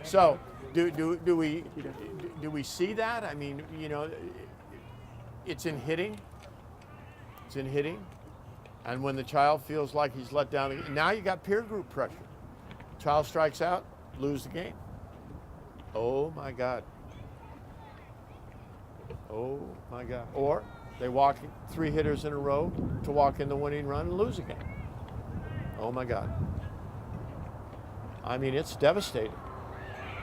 So, do we see that? I mean, it's in hitting. It's in hitting, and when the child feels like he's let down, now you got peer group pressure. Child strikes out, lose the game. Oh my God. Oh my God. Or they walk 3 hitters in a row to walk in the winning run and lose a game. Oh my God. I mean, it's devastating.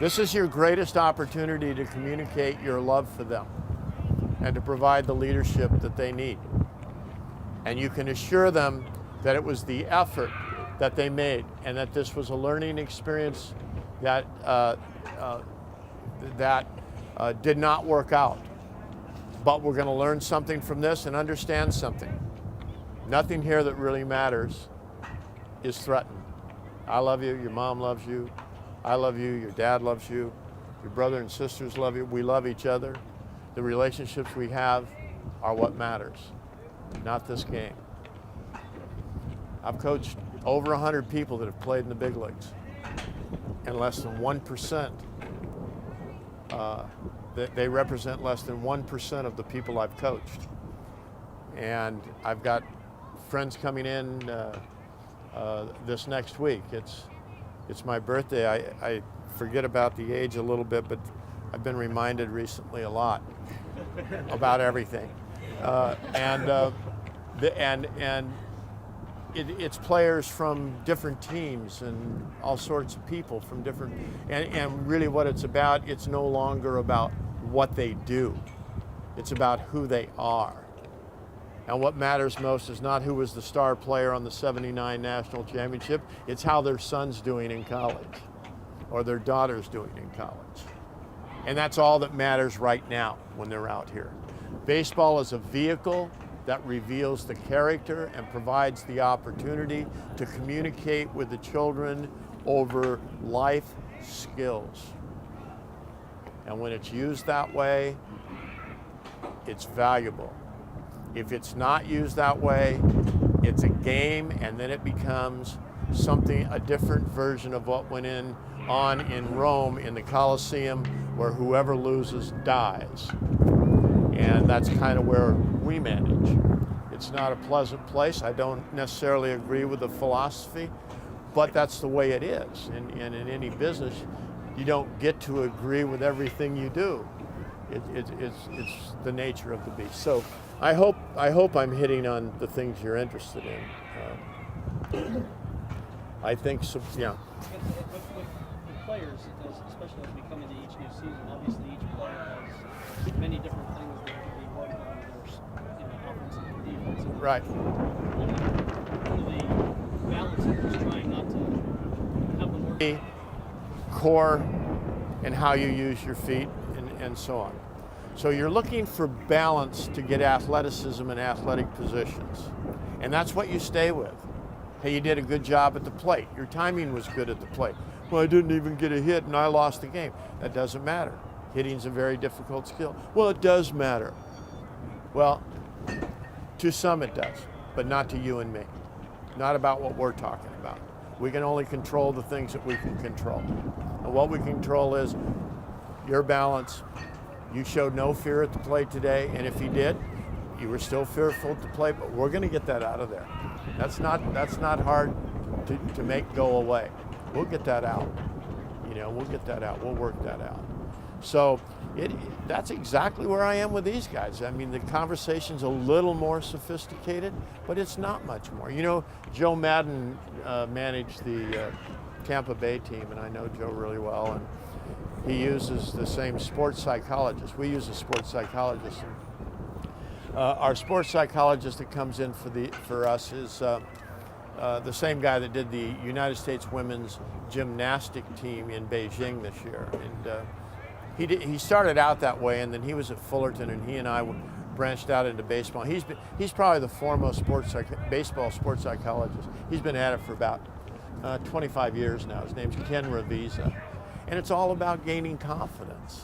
This is your greatest opportunity to communicate your love for them and to provide the leadership that they need. And you can assure them that it was the effort that they made and that this was a learning experience that did not work out. But we're going to learn something from this and understand something. Nothing here that really matters is threatened. I love you, your mom loves you, I love you, your dad loves you, your brother and sisters love you, we love each other. The relationships we have are what matters, not this game. I've coached over 100 people that have played in the big leagues, and less than 1%, they represent less than 1% of the people I've coached. And I've got friends coming in this next week. It's my birthday. I forget about the age a little bit, but I've been reminded recently a lot about everything. It's players from different teams and all sorts of people from different, and really what it's about, it's no longer about what they do. It's about who they are. And what matters most is not who was the star player on the '79 national championship, it's how their son's doing in college or their daughter's doing in college. And that's all that matters right now when they're out here. Baseball is a vehicle that reveals the character and provides the opportunity to communicate with the children over life skills. And when it's used that way, it's valuable. If it's not used that way, it's a game, and then it becomes something, a different version of what went on in Rome in the Colosseum, where whoever loses dies. And that's kind of where we manage. It's not a pleasant place. I don't necessarily agree with the philosophy, but that's the way it is. And in any business, you don't get to agree with everything you do. It's the nature of the beast. So I hope I'm hitting on the things you're interested in. I think so, yeah. With players, especially as we come into each new season, obviously each player has many different things that can be worked on. There's offensive and defensive. Right. One of the balances is trying not to have them work. Core and how you use your feet and so on. So you're looking for balance to get athleticism in athletic positions. And that's what you stay with. Hey, you did a good job at the plate. Your timing was good at the plate. Well, I didn't even get a hit and I lost the game. That doesn't matter. Hitting's a very difficult skill. Well, it does matter. Well, to some it does, but not to you and me. Not about what we're talking about. We can only control the things that we can control. And what we control is your balance. You showed no fear at the plate today, and if you did, you were still fearful at the plate, but we're going to get that out of there. That's not hard to make go away. We'll get that out. We'll get that out. We'll work that out. So that's exactly where I am with these guys. I mean, the conversation's a little more sophisticated, but it's not much more. Joe Madden managed the Tampa Bay team, and I know Joe really well, and he uses the same sports psychologist. We use a sports psychologist. Our sports psychologist that comes in for us is the same guy that did the United States women's gymnastic team in Beijing this year. And he started out that way, and then he was at Fullerton, and he and I branched out into baseball. He's probably the foremost baseball sports psychologist. He's been at it for about 25 years now. His name's Ken Ravisa. And it's all about gaining confidence.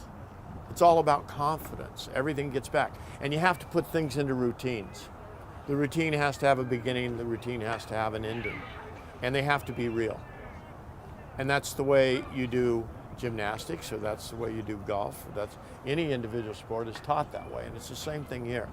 It's all about confidence. Everything gets back. And you have to put things into routines. The routine has to have a beginning, the routine has to have an ending. And they have to be real. And that's the way you do gymnastics, or that's the way you do golf, or that's any individual sport is taught that way, and it's the same thing here.